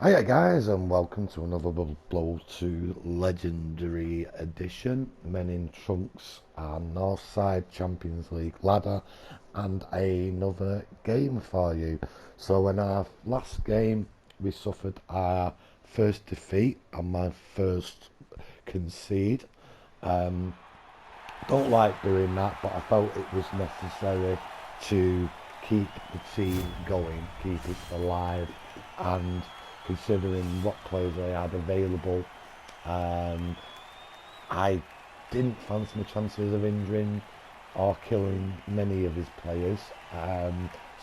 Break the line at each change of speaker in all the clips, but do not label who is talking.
Hiya guys, and welcome to another Blow to Legendary Edition. Men in Trunks and North Side Champions League ladder, and another game for you. So in our last game we suffered our first defeat and my first concede. Don't like doing that, but I felt it was necessary to keep the team going, keep it alive, and considering what players they had available, um, I didn't fancy my chances of injuring or killing many of his players.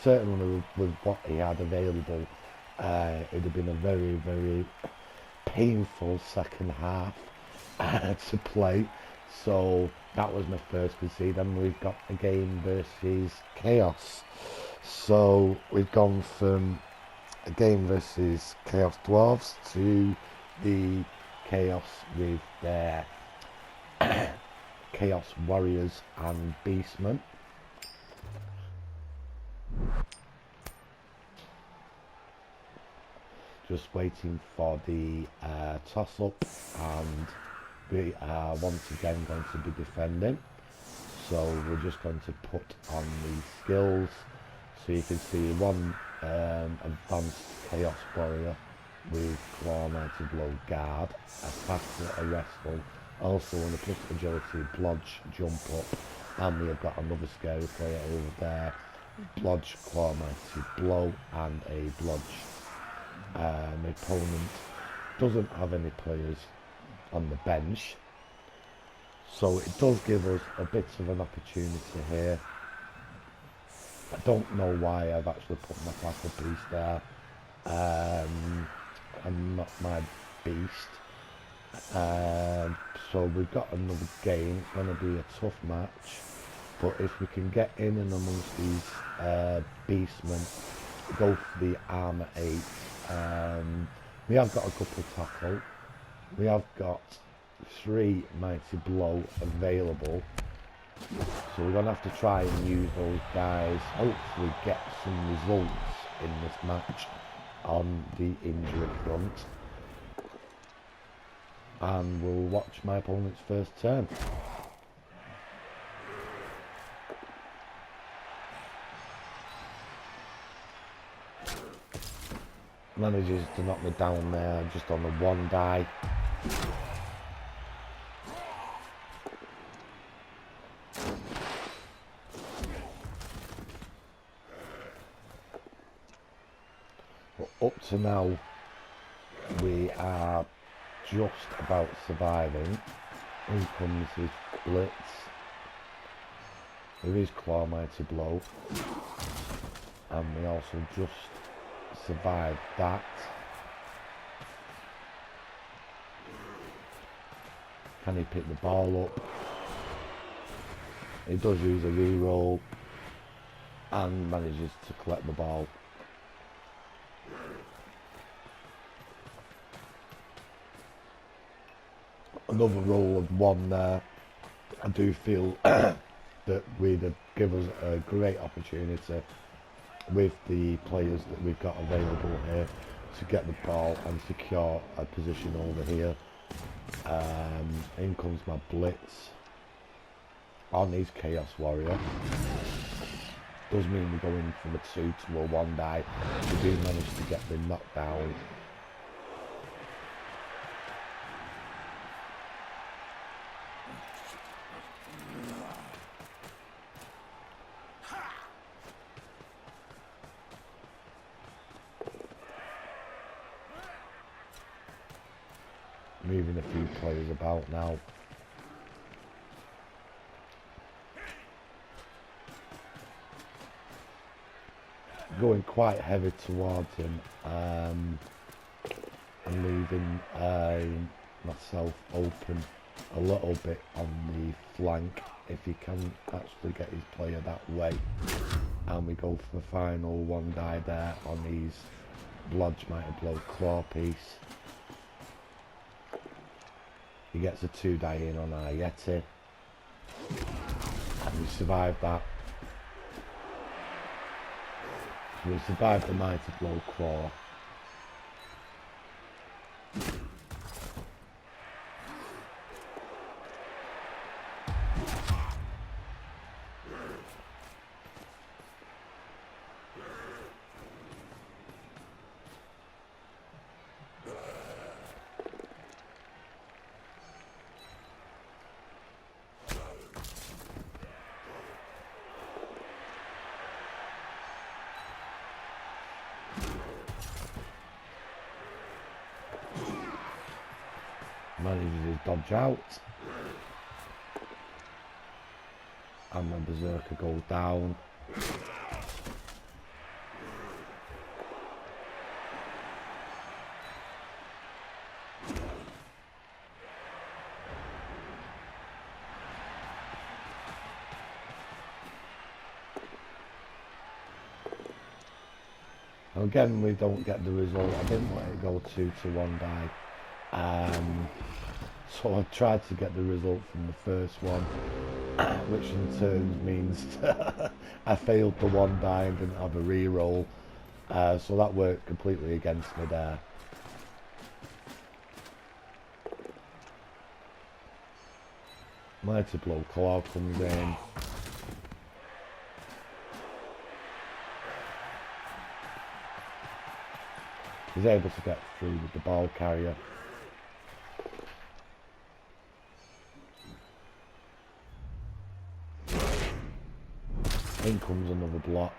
Certainly with what he had available, it'd have been a very, very painful second half to play. So that was my first concede, and we've got a game versus Chaos. So we've gone from a game versus Chaos Dwarves to the Chaos with their Chaos Warriors and Beastmen. Just waiting for the toss up, and we are once again going to be defending. So we're just going to put on the skills. So you can see one advanced Chaos Warrior with Claw Mighty Blow Guard, a faster a wrestle, also on the plus agility, blodge, jump up, and we have got another scary player over there, blodge, Claw Mighty Blow, and a blodge. My opponent doesn't have any players on the bench, so it does give us a bit of an opportunity here. I don't know why I've actually put my backup beast there, and not my beast. So we've got another game. It's going to be a tough match, but if we can get in and amongst these beastmen, go for the armor 8. We have got a couple of tackle. We have got 3 mighty blow available. So we're going to have to try and use those guys, hopefully get some results in this match on the injury front. And we'll watch my opponent's first turn. Manages to knock me down there just on the 1 die. But up to now, we are just about surviving. In comes his blitz. There is Claw Mighty Blow. And we also just survived that. Can he pick the ball up? He does use a reroll and manages to collect the ball. Another roll of 1 there. I do feel that we'd give us a great opportunity with the players that we've got available here to get the ball and secure a position over here. In comes my blitz on his Chaos Warrior. Does mean we're going from a 2 to a 1 die. We do manage to get the knockdown. Moving a few players about now. Going quite heavy towards him, and leaving myself open a little bit on the flank if he can actually get his player that way. And we go for the final 1 die there on his blodge mighty blow claw piece. He gets a 2 die in on our Yeti, and we survived that. So we survived the mighty blow claw. Manages his dodge out. And the berserker goes down. Again, we don't get the result. I didn't let it go 2-1 die. So I tried to get the result from the first one, which in turn means I failed the 1 die and didn't have a reroll. So that worked completely against me there. Mighty Blow Claw comes in. He's able to get through with the ball carrier. In comes another block.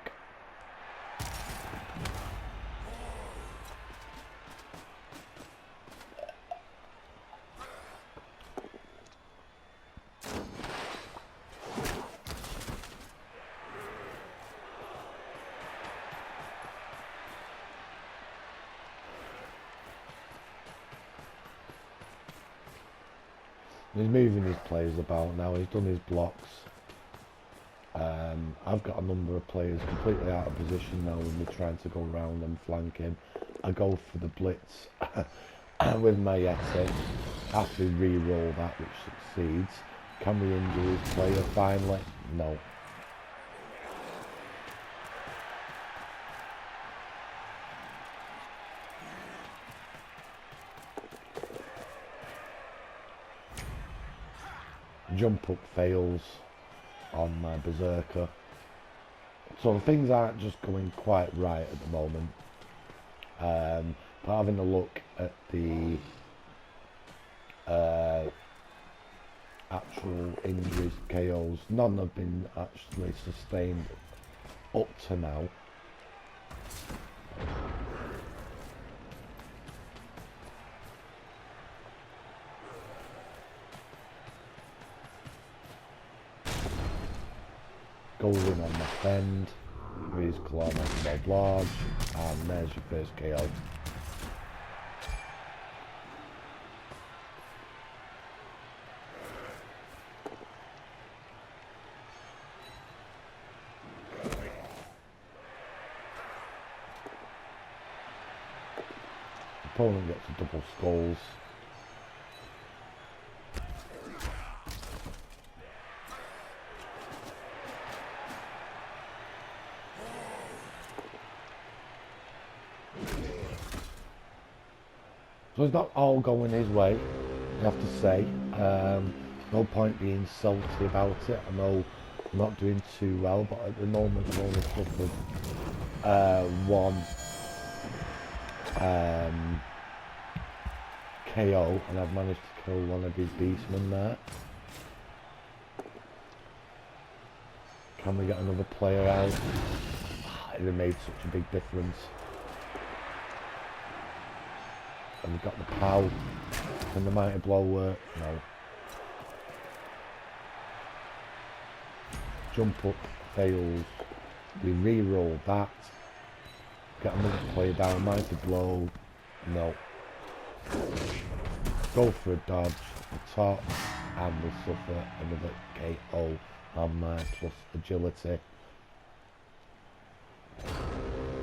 He's moving his players about now. He's done his blocks. I've got a number of players completely out of position now when we're trying to go round and flank him. I go for the blitz with my Yeti. Have to re-roll that, which succeeds. Can we injure his player finally? No. Jump up fails on my berserker. So things aren't just going quite right at the moment. But having a look at the actual injuries, KOs, none have been actually sustained up to now. Goes in on the fend with his claw makes large, and there's your first KO. Opponent gets a double skulls. So it's not all going his way, I have to say. No point being salty about it. I know I'm not doing too well, but at the moment I've only suffered one KO, and I've managed to kill one of his beastmen there. Can we get another player out? It would have made such a big difference. And we've got the POW. Can the Mighty Blow work? No. Jump up, fails. We re-roll that. Get another player down, Mighty Blow. No. Go for a dodge, the top, and we'll suffer another KO on my plus agility.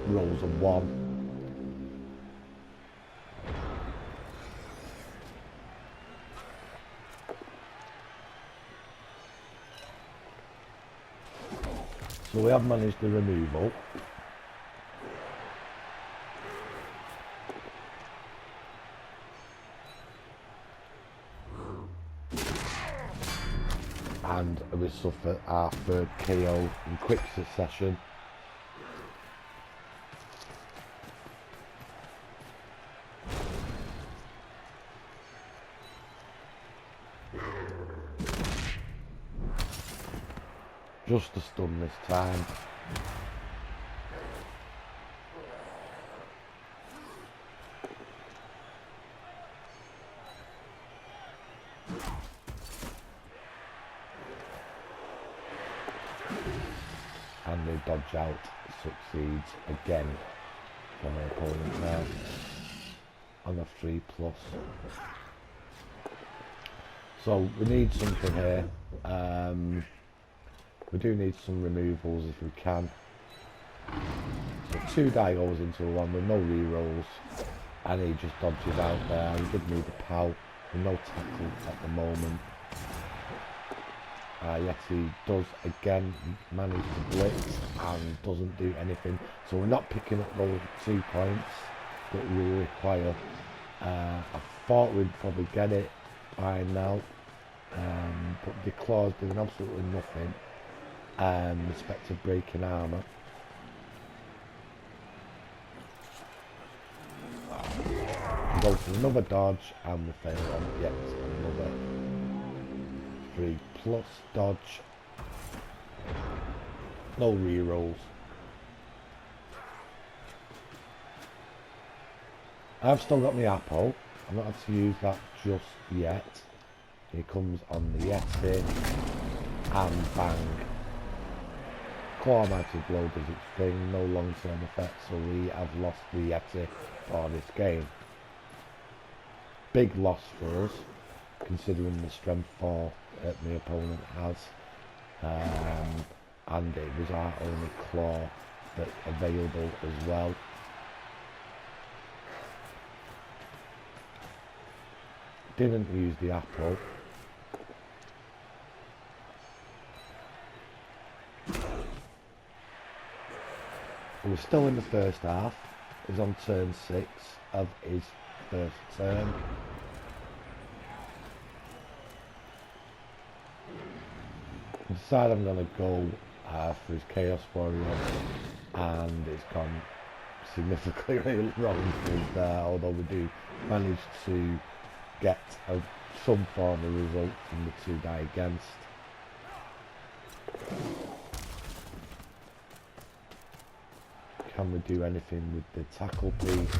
Rolls a 1. So we have managed the removal. And we suffer our third KO in quick succession. Just a stun this time. dodge out succeeds again from my opponent there on a 3+. So we need something here. We do need some removals if we can. So 2 die goes into a 1 with no rerolls, and he just dodges out there. We did need a POW with no tackle at the moment. Yet he does again manage to blitz and doesn't do anything. So we're not picking up those 2 points that we require. I thought we'd probably get it by now, but the claw's doing absolutely nothing with respect to breaking armour. We go for another dodge and we fail on yet another 3+ dodge. No rerolls. I've still got my apple. I'm not had to use that just yet. Here comes on the Yeti and bang. Claw Mighty Blow does its thing, no long-term effect, so we have lost the Yeti for this game. Big loss for us, considering the strength 4 that my opponent has. And it was our only claw that's available as well. Didn't use the apple. We're still in the first half. He's on turn 6 of his first turn. I decided I'm going to go for his Chaos Warrior, and it's gone significantly wrong for us there, although we do manage to get some form of result from the 2 die against. Can we do anything with the tackle piece?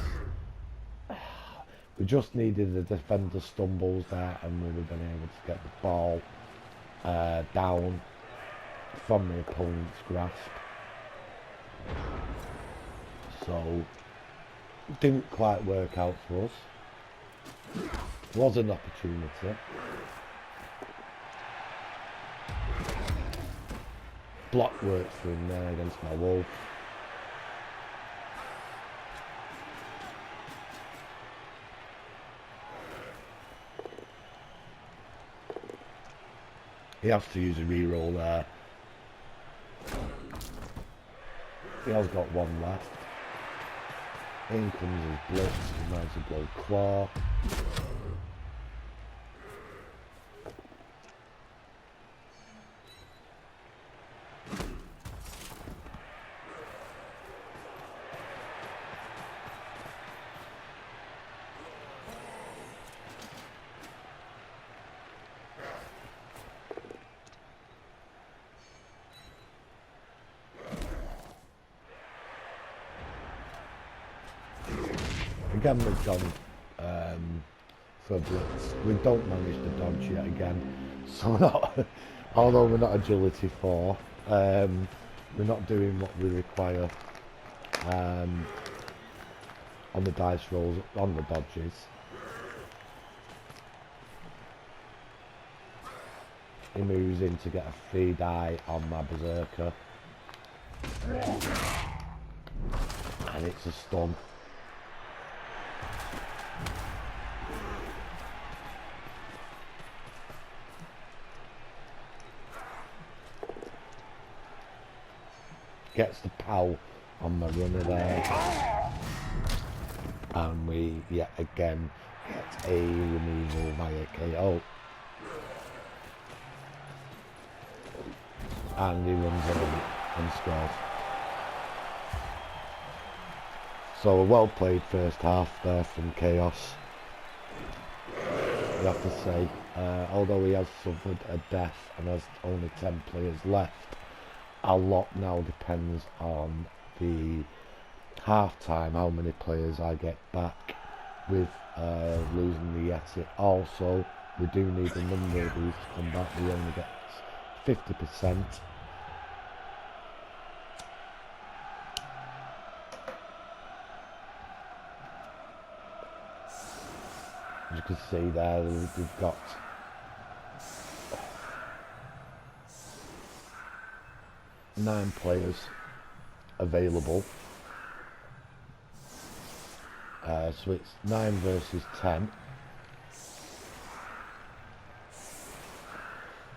We just needed the defender stumbles there, and we would have been able to get the ball down from the opponent's grasp. So didn't quite work out for us. Was an opportunity. Block worked for him there against my wolf. He has to use a reroll there. He has got 1 left. In comes his blitz, he managed to blow claw. Again, we've gone for a blitz. We don't manage to dodge yet again, so we're not, although we're not agility 4, we're not doing what we require on the dice rolls, on the dodges. He moves in to get a 3 die on my Berserker, and it's a stun. Gets the POW on my runner there, and we yet again get a removal via KO, and he runs in and scores. So a well played first half there from Chaos, you have to say. Although he has suffered a death and has only 10 players left, a lot now depends on the half time, how many players I get back with losing the Yeti. Also, we do need a number of these to come back. We only get 50%, As you can see there, we've got nine players available. So it's 9 versus 10.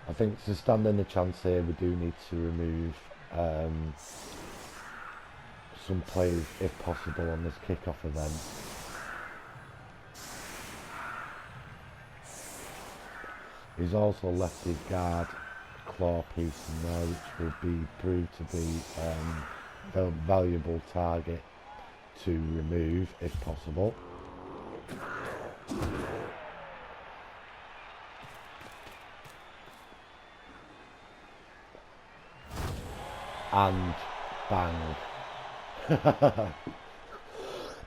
I think to stand in the chance here, we do need to remove some players if possible on this kick-off event. He's also left his guard claw piece in there, which will be proved to be a valuable target to remove if possible. And bang.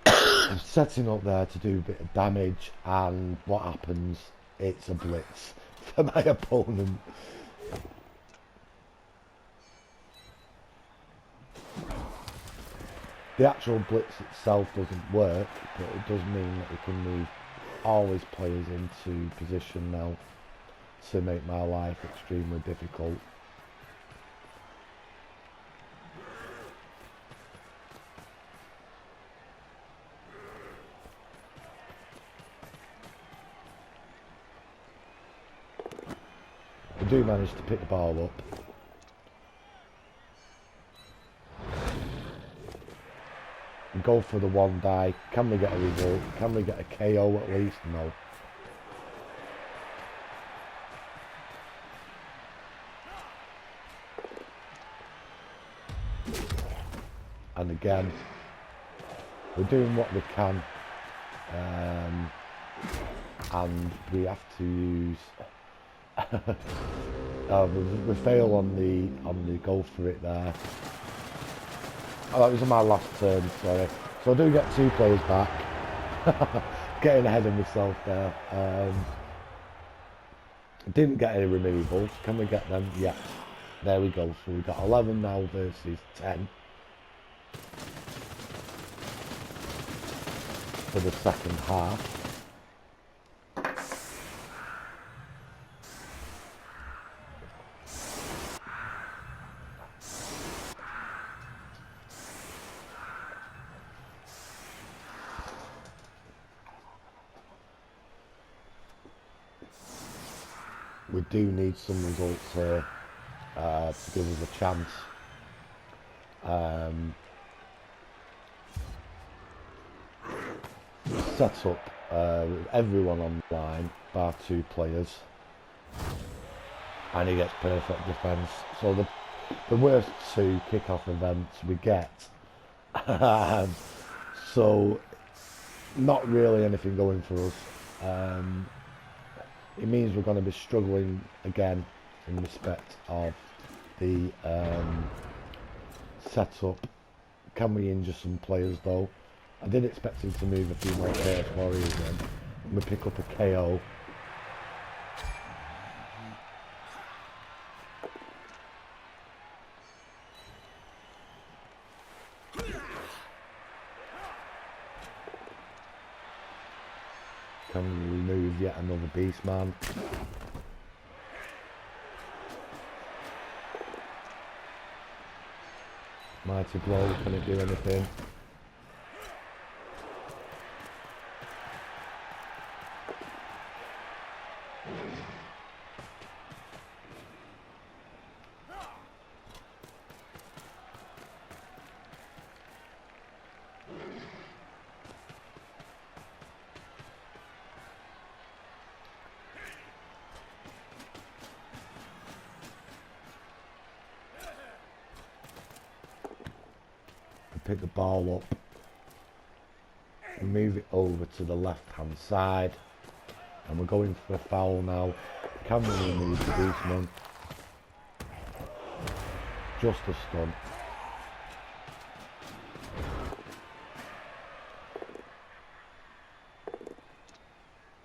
I'm setting up there to do a bit of damage, and what happens? It's a blitz for my opponent. The actual blitz itself doesn't work, but it does mean that we can move all his players into position now to make my life extremely difficult. I do manage to pick the ball up. Go for the one die. Can we get a result? Can we get a KO at least? No. And again, we're doing what we can, and we have to use. We fail on the go for it there. Oh, that was on my last turn, sorry. So I do get 2 players back. Getting ahead of myself there. Didn't get any removals. Can we get them? Yes. There we go. So we've got 11 now versus 10. For the second half. We do need some results here to give us a chance. Set up with everyone online, bar 2 players, and he gets perfect defence. So the worst 2 kick-off events we get. So not really anything going for us. It means we're going to be struggling again in respect of the setup. Can we injure some players though? I did expect him to move a few more Chaos Warriors in. And we pick up a KO. Can we remove yet another beast man? Mighty blow, can it do anything? Pick the ball up and move it over to the left hand side, and we're going for a foul now. Can we remove the beastman? Just a stun.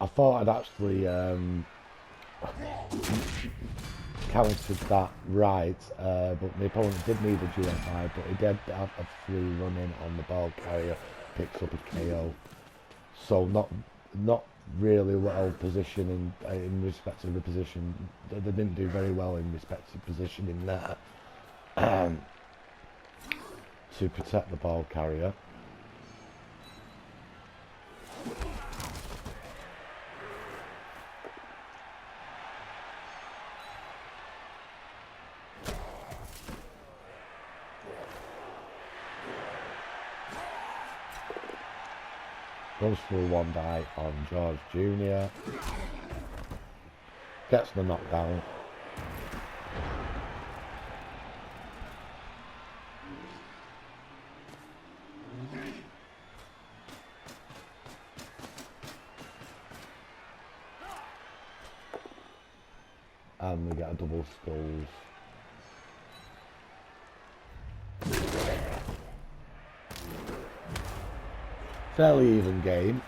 I thought I'd actually counted that right, but my opponent did need a GFI, but he did have a free run in on the ball carrier, picks up a KO. So not really well positioned in respect of the position. They didn't do very well in respect of positioning there to protect the ball carrier. Goes through one die on George Jr. Gets the knockdown. And we get a double skulls. Fairly even game,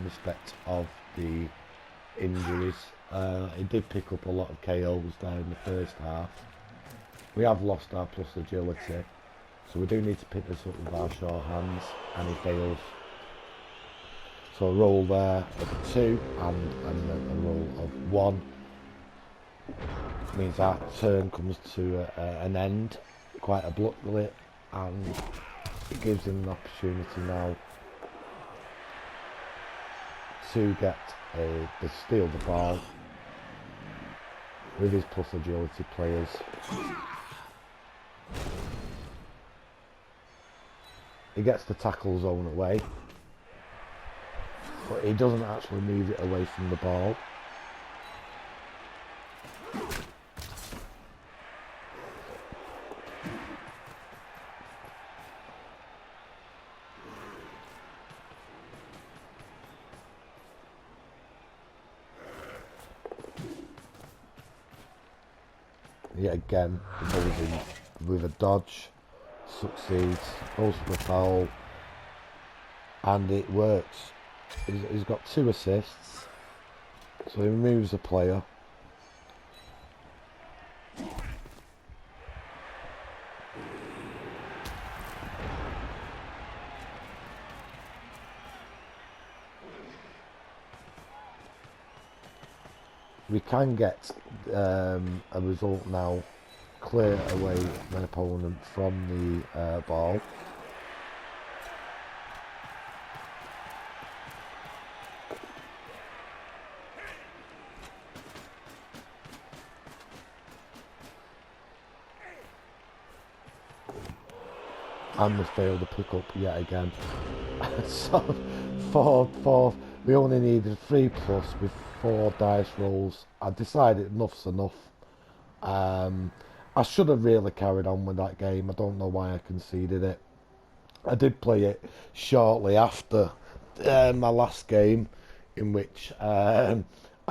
respect of the injuries. He did pick up a lot of KOs there in the first half. We have lost our plus agility, so we do need to pick this up with our sure hands, and he fails. So a roll there of 2 and a roll of 1 means our turn comes to an end quite abruptly, and it gives him an opportunity now to to steal the ball with his plus agility players. He gets the tackle zone away, but he doesn't actually move it away from the ball. Yet again, he goes in with a dodge, succeeds, goes for a foul, and it works. He's got 2 assists, so he removes a player. We can get a result now, clear away my opponent from the ball. And we failed to pick up yet again. So we only needed 3 plus with 4 dice rolls. I decided enough's enough. I should have really carried on with that game. I don't know why I conceded it. I did play it shortly after my last game, in which I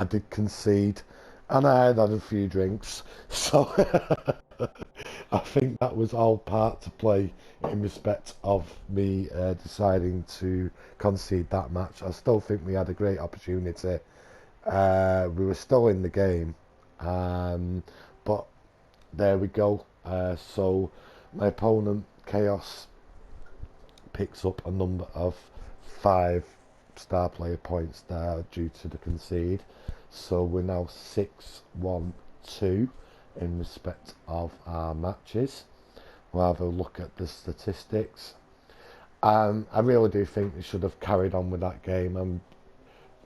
did concede, and I had a few drinks, so I think that was all part to play in respect of me deciding to concede that match. I still think we had a great opportunity. We were still in the game, but there we go. So my opponent, Chaos, picks up a number of 5 star player points there due to the concede. So we're now 6-1-2 in respect of our matches. We'll have a look at the statistics. I really do think we should have carried on with that game. I'm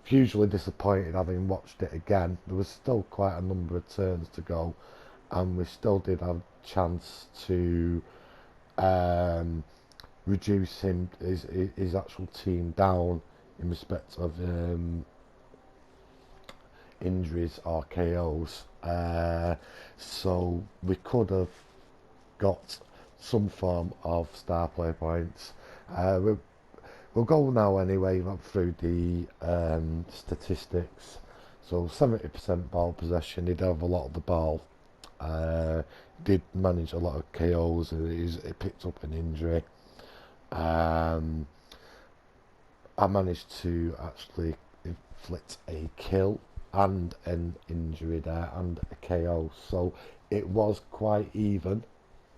hugely disappointed having watched it again. There was still quite a number of turns to go, and we still did have a chance to reduce his actual team down in respect of injuries or KOs. So we could have got some form of star player points. We'll go now anyway through the statistics. So 70% ball possession. He did have a lot of the ball. Did manage a lot of KOs. He picked up an injury. I managed to actually inflict a kill and an injury there and a KO, so it was quite even.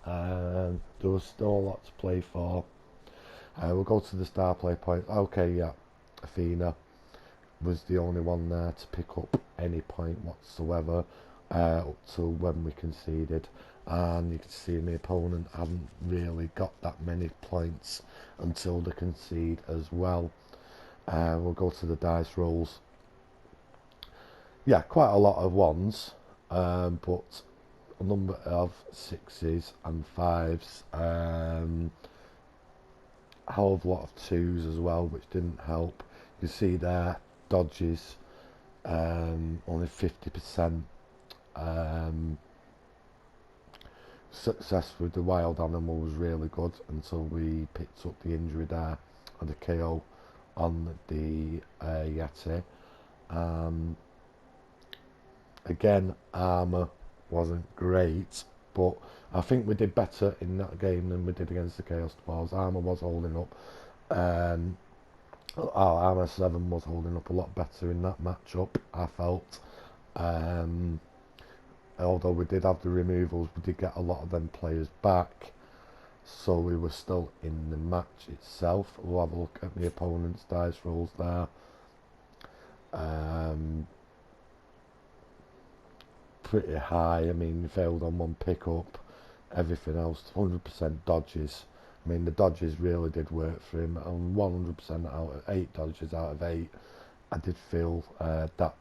There was still a lot to play for. We'll go to the star play point. Okay, yeah, Athena. was the only one there to pick up any point whatsoever up to when we conceded, and you can see my opponent hadn't really got that many points until they concede as well. We'll go to the dice rolls. Yeah, quite a lot of ones, but a number of sixes and fives, a hell of a lot of twos as well, which didn't help. You see there, dodges, only 50%. Success with the wild animal was really good until we picked up the injury there and the KO on the Yeti. Again, armour wasn't great, but I think we did better in that game than we did against the Chaos Dwarves. Armour was holding up. Our Armour 7 was holding up a lot better in that matchup, I felt. Although we did have the removals, we did get a lot of them players back, so we were still in the match itself. We'll have a look at the opponent's dice rolls there. Pretty high. I mean, failed on one pickup, everything else 100% dodges. I mean, the dodges really did work for him, and 100% out of 8 dodges out of 8, I did feel that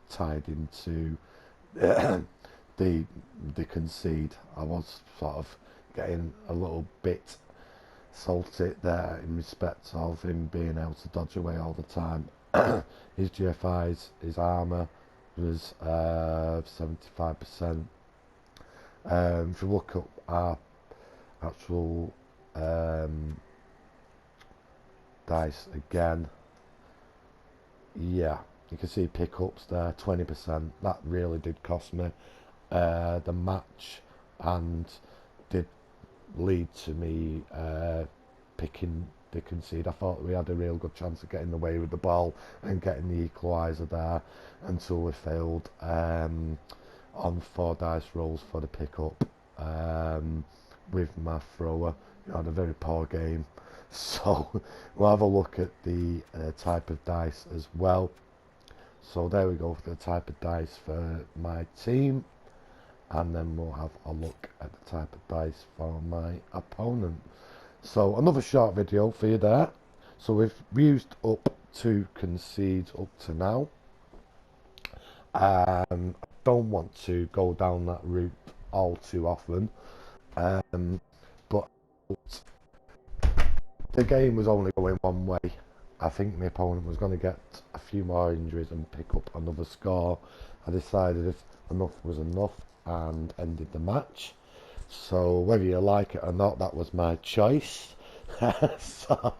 tied into the concede. I was sort of getting a little bit salty there in respect of him being able to dodge away all the time. His GFIs, his armour was 75%. If you look up our actual dice again, yeah, you can see pickups there, 20%. That really did cost me the match, and did lead to me picking the concede. I thought we had a real good chance of getting away with the ball and getting the equaliser there, until we failed on 4 dice rolls for the pickup with my thrower. You know, had a very poor game. So we'll have a look at the type of dice as well. So there we go for the type of dice for my team, and then we'll have a look at the type of dice for my opponent. So another short video for you there. So we've used up 2 concedes up to now. I don't want to go down that route all too often, but the game was only going one way. I think my opponent was going to get a few more injuries and pick up another score. I decided if enough was enough and ended the match. So whether you like it or not, that was my choice. So,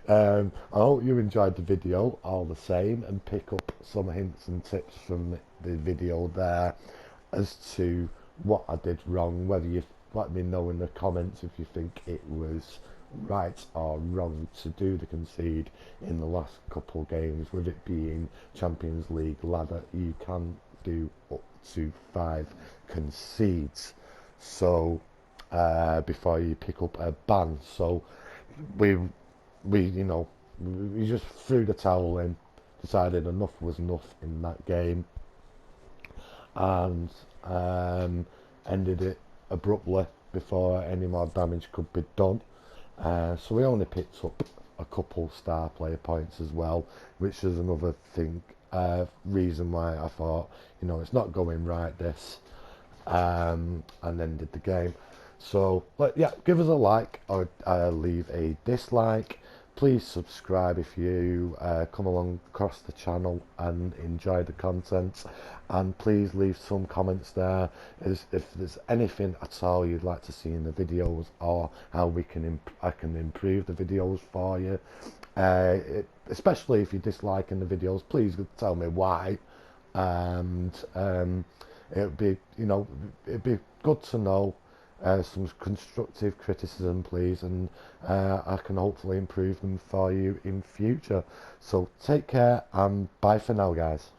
I hope you enjoyed the video all the same, and pick up some hints and tips from the video there as to what I did wrong. Whether you let me know in the comments if you think it was right or wrong to do the concede in the last couple of games. With it being Champions League ladder, you can do up to 5 concedes, so before you pick up a ban. So we just threw the towel in, decided enough was enough in that game, and ended it abruptly before any more damage could be done. So we only picked up a couple star player points as well, which is another thing, reason why I thought, it's not going right this, and ended the game. So yeah, give us a like or leave a dislike. Please subscribe if you come along across the channel and enjoy the content, and please leave some comments there if there's anything at all you'd like to see in the videos, or how I can improve the videos for you. Especially if you're disliking the videos, please tell me why, and it'd be good to know. Some constructive criticism, please, and I can hopefully improve them for you in future. So take care, and bye for now, guys.